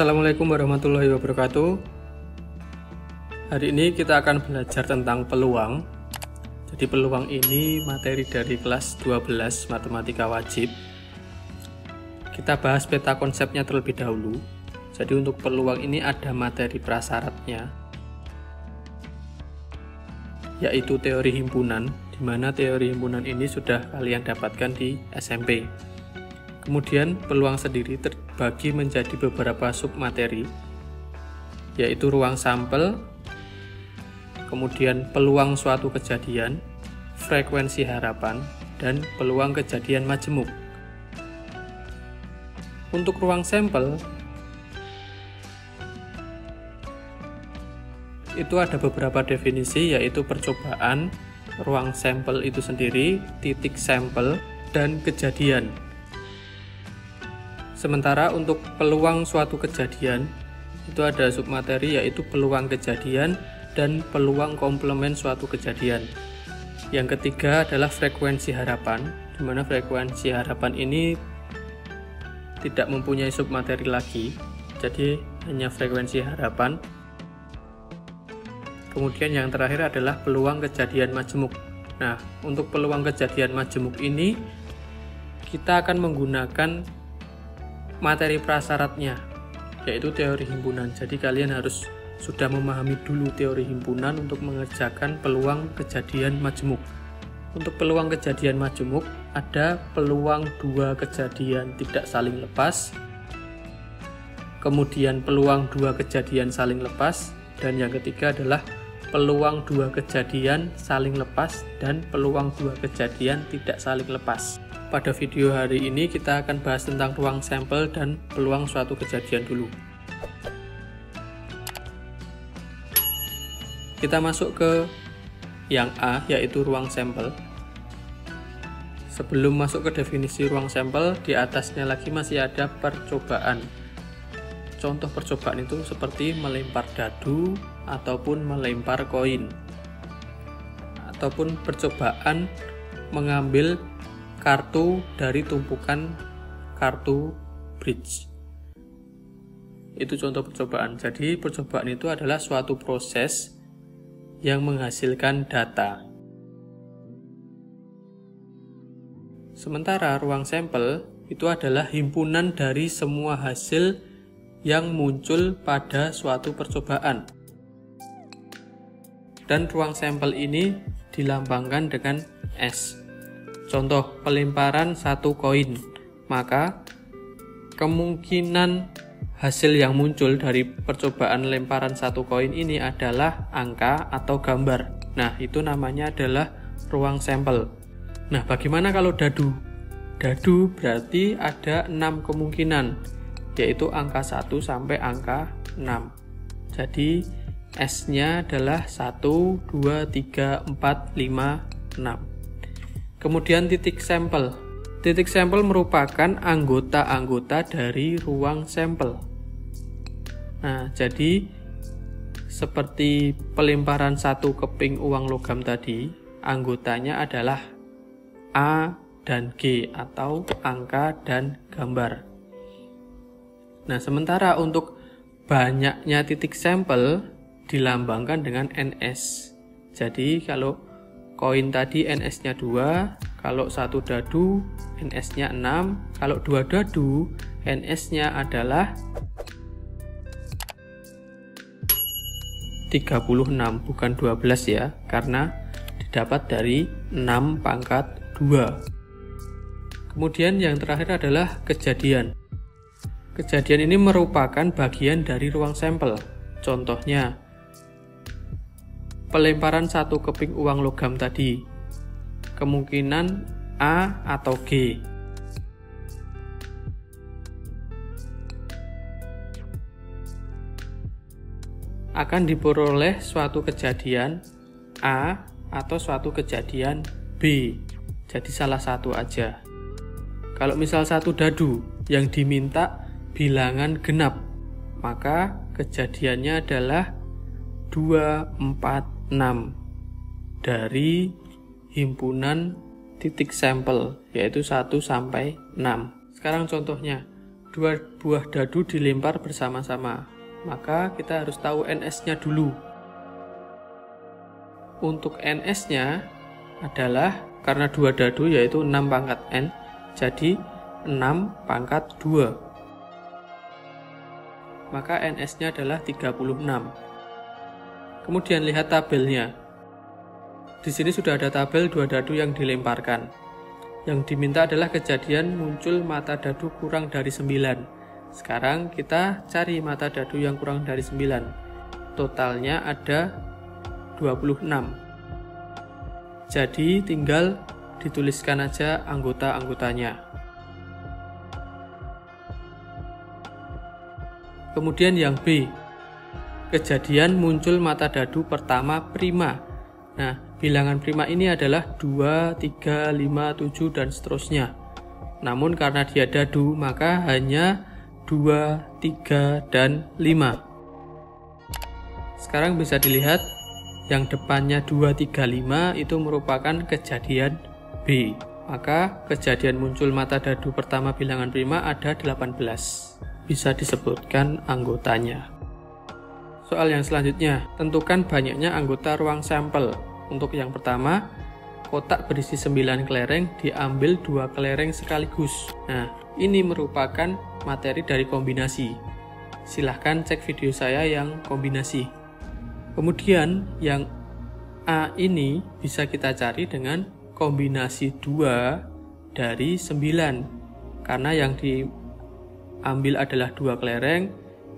Assalamualaikum warahmatullahi wabarakatuh. Hari ini kita akan belajar tentang peluang. Jadi peluang ini materi dari kelas 12 matematika wajib. Kita bahas peta konsepnya terlebih dahulu. Jadi untuk peluang ini ada materi prasyaratnya, yaitu teori himpunan, di mana teori himpunan ini sudah kalian dapatkan di SMP. Kemudian peluang sendiri terbagi menjadi beberapa submateri, yaitu ruang sampel, kemudian peluang suatu kejadian, frekuensi harapan, dan peluang kejadian majemuk. Untuk ruang sampel, itu ada beberapa definisi, yaitu percobaan, ruang sampel itu sendiri, titik sampel, dan kejadian. Sementara untuk peluang suatu kejadian, itu ada submateri, yaitu peluang kejadian dan peluang komplement suatu kejadian. Yang ketiga adalah frekuensi harapan, di mana frekuensi harapan ini tidak mempunyai submateri lagi, jadi hanya frekuensi harapan. Kemudian yang terakhir adalah peluang kejadian majemuk. Nah, untuk peluang kejadian majemuk ini kita akan menggunakan materi prasyaratnya, yaitu teori himpunan. Jadi kalian harus sudah memahami dulu teori himpunan untuk mengerjakan peluang kejadian majemuk. Untuk peluang kejadian majemuk ada peluang dua kejadian tidak saling lepas, kemudian peluang dua kejadian saling lepas, dan yang ketiga adalah peluang dua kejadian saling lepas dan peluang dua kejadian tidak saling lepas. Pada video hari ini kita akan bahas tentang ruang sampel dan peluang suatu kejadian dulu. Kita masuk ke yang A, yaitu ruang sampel. Sebelum masuk ke definisi ruang sampel, di atasnya lagi masih ada percobaan. Contoh percobaan itu seperti melempar dadu ataupun melempar koin, ataupun percobaan mengambil kartu dari tumpukan kartu bridge. Itu contoh percobaan. Jadi percobaan itu adalah suatu proses yang menghasilkan data. Sementara ruang sampel itu adalah himpunan dari semua hasil yang muncul pada suatu percobaan. Dan ruang sampel ini dilambangkan dengan S. Contoh pelemparan satu koin, maka kemungkinan hasil yang muncul dari percobaan lemparan satu koin ini adalah angka atau gambar. Nah, itu namanya adalah ruang sampel. Nah, bagaimana kalau dadu? Dadu berarti ada 6 kemungkinan, yaitu angka 1 sampai angka 6. Jadi S-nya adalah 1, 2, 3, 4, 5, 6. Kemudian titik sampel. Titik sampel merupakan anggota-anggota dari ruang sampel. Nah, jadi seperti pelemparan satu keping uang logam tadi, anggotanya adalah A dan G atau angka dan gambar. Nah, sementara untuk banyaknya titik sampel dilambangkan dengan NS. Jadi kalau koin tadi NS-nya 2, kalau satu dadu NS-nya 6, kalau 2 dadu NS-nya adalah 36, bukan 12 ya, karena didapat dari 6 pangkat 2. Kemudian yang terakhir adalah kejadian. Kejadian ini merupakan bagian dari ruang sampel. Contohnya pelemparan satu keping uang logam tadi, kemungkinan A atau G. Akan diperoleh suatu kejadian A atau suatu kejadian B. Jadi salah satu aja. Kalau misal satu dadu yang diminta bilangan genap, maka kejadiannya adalah 2, 4, 6 dari himpunan titik sampel, yaitu 1 sampai 6. Sekarang contohnya, dua buah dadu dilempar bersama-sama. Maka kita harus tahu NS-nya dulu. Untuk NS-nya adalah, karena dua dadu yaitu 6 pangkat N, jadi 6 pangkat 2. Maka NS-nya adalah 36. Kemudian lihat tabelnya. Di sini sudah ada tabel dua dadu yang dilemparkan. Yang diminta adalah kejadian muncul mata dadu kurang dari 9. Sekarang kita cari mata dadu yang kurang dari 9. Totalnya ada 26. Jadi tinggal dituliskan aja anggota-anggotanya. Kemudian yang B, kejadian muncul mata dadu pertama prima. Nah, bilangan prima ini adalah 2, 3, 5, 7, dan seterusnya. Namun karena dia dadu, maka hanya 2, 3, dan 5. Sekarang bisa dilihat yang depannya 2, 3, 5 itu merupakan kejadian B. Maka kejadian muncul mata dadu pertama bilangan prima ada 18. Bisa disebutkan anggotanya. Soal yang selanjutnya, tentukan banyaknya anggota ruang sampel. Untuk yang pertama, kotak berisi 9 kelereng diambil 2 kelereng sekaligus. Nah, ini merupakan materi dari kombinasi. Silahkan cek video saya yang kombinasi. Kemudian yang A ini bisa kita cari dengan kombinasi 2 dari 9. Karena yang diambil adalah 2 kelereng,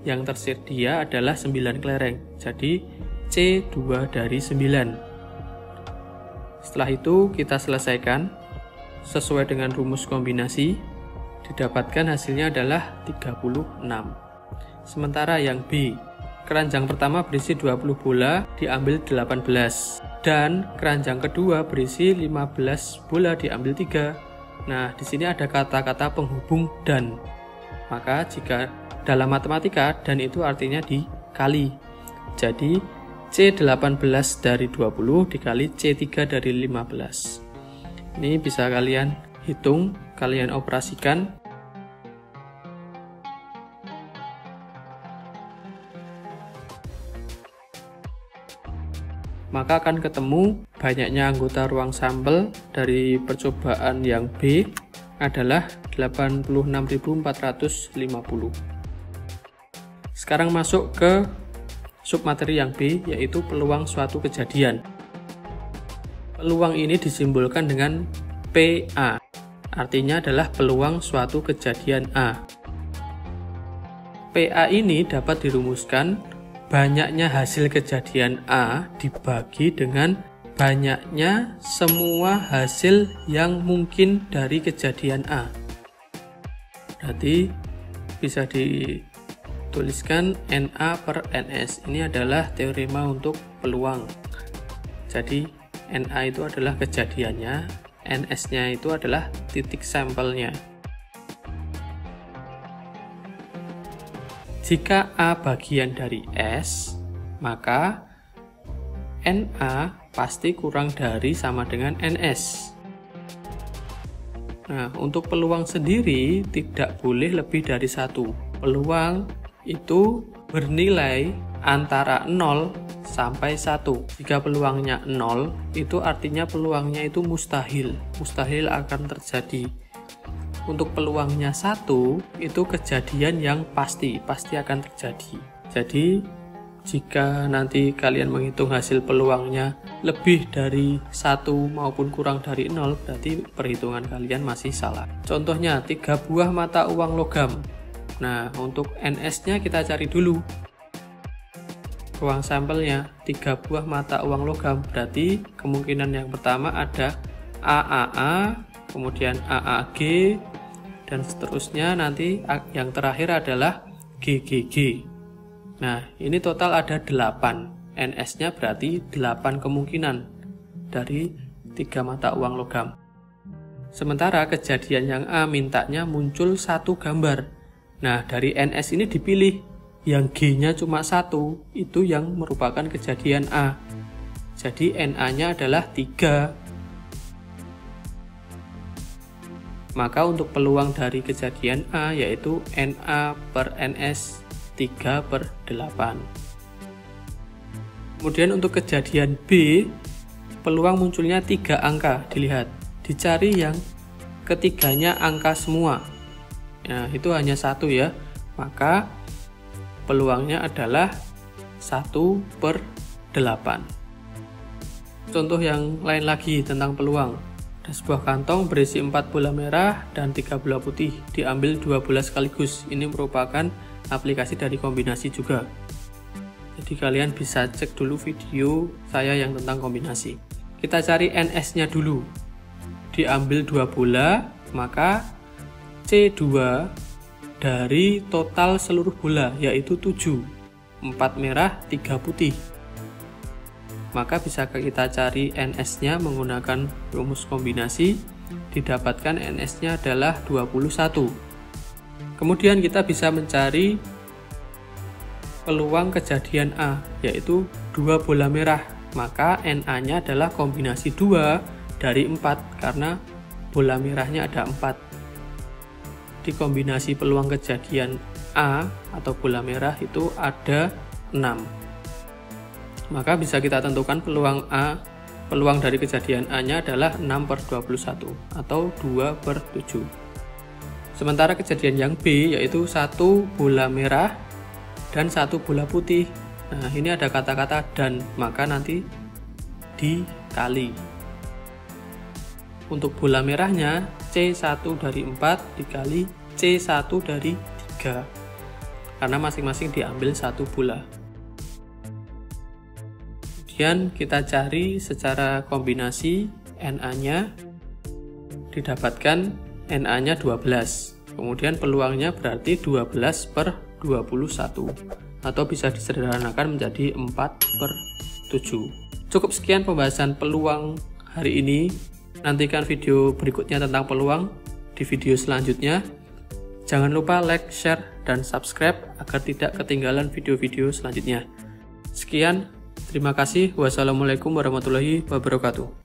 yang tersedia adalah 9 kelereng. Jadi C2 dari 9. Setelah itu kita selesaikan sesuai dengan rumus kombinasi. Didapatkan hasilnya adalah 36. Sementara yang B, keranjang pertama berisi 20 bola diambil 18 dan keranjang kedua berisi 15 bola diambil 3. Nah, di sini ada kata-kata penghubung dan. Maka jika dalam matematika dan itu artinya dikali. Jadi C18 dari 20 dikali C3 dari 15. Ini bisa kalian hitung, kalian operasikan. Maka akan ketemu banyaknya anggota ruang sampel dari percobaan yang B adalah 86.450. Sekarang masuk ke submateri yang B, yaitu peluang suatu kejadian. Peluang ini disimbolkan dengan PA, artinya adalah peluang suatu kejadian A. PA ini dapat dirumuskan banyaknya hasil kejadian A dibagi dengan banyaknya semua hasil yang mungkin dari kejadian A. Berarti bisa dituliskan NA per NS. Ini adalah teorema untuk peluang. Jadi NA itu adalah kejadiannya, NS-nya itu adalah titik sampelnya. Jika A bagian dari S, maka NA pasti kurang dari sama dengan NS. Nah, untuk peluang sendiri tidak boleh lebih dari 1. Peluang itu bernilai antara 0 sampai 1. Jika peluangnya 0, itu artinya peluangnya itu mustahil. Mustahil akan terjadi. Untuk peluangnya 1, itu kejadian yang pasti akan terjadi. Jadi, jika nanti kalian menghitung hasil peluangnya lebih dari 1 maupun kurang dari 0, berarti perhitungan kalian masih salah. Contohnya, 3 buah mata uang logam. Nah, untuk NS-nya kita cari dulu. Ruang sampelnya 3 buah mata uang logam, berarti kemungkinan yang pertama ada AAA, kemudian AAG, dan seterusnya. Nanti yang terakhir adalah GGG. Nah, ini total ada 8. NS-nya berarti 8 kemungkinan dari 3 mata uang logam. Sementara kejadian yang A mintanya muncul 1 gambar. Nah, dari NS ini dipilih yang G-nya cuma 1, itu yang merupakan kejadian A. Jadi NA-nya adalah 3. Maka untuk peluang dari kejadian A yaitu NA per NS 3/8. Kemudian untuk kejadian B, peluang munculnya 3 angka, dilihat. Dicari yang ketiganya angka semua. Nah, itu hanya 1 ya. Maka peluangnya adalah 1/8. Contoh yang lain lagi tentang peluang. Ada sebuah kantong berisi 4 bola merah dan 3 bola putih. Diambil 2 bola sekaligus. Ini merupakan aplikasi dari kombinasi juga. Jadi kalian bisa cek dulu video saya yang tentang kombinasi. Kita cari NS-nya dulu. Diambil 2 bola, maka C2 dari total seluruh bola yaitu 7. 4 merah, 3 putih. Maka bisa kita cari NS-nya menggunakan rumus kombinasi. Didapatkan NS-nya adalah 21. Kemudian kita bisa mencari peluang kejadian A, yaitu 2 bola merah. Maka NA-nya adalah kombinasi 2 dari 4, karena bola merahnya ada 4. Di kombinasi peluang kejadian A atau bola merah itu ada 6. Maka bisa kita tentukan peluang dari kejadian A-nya adalah 6/21 atau 2/7. Sementara kejadian yang B yaitu 1 bola merah dan 1 bola putih. Nah, ini ada kata-kata dan, maka nanti dikali. Untuk bola merahnya C1 dari 4 dikali C1 dari 3. Karena masing-masing diambil 1 bola. Kemudian kita cari secara kombinasi NA-nya, didapatkan NA-nya 12. Kemudian peluangnya berarti 12/21 atau bisa disederhanakan menjadi 4/7. Cukup sekian pembahasan peluang hari ini. Nantikan video berikutnya tentang peluang di video selanjutnya. Jangan lupa like, share, dan subscribe agar tidak ketinggalan video-video selanjutnya. Sekian. Terima kasih. Wassalamualaikum warahmatullahi wabarakatuh.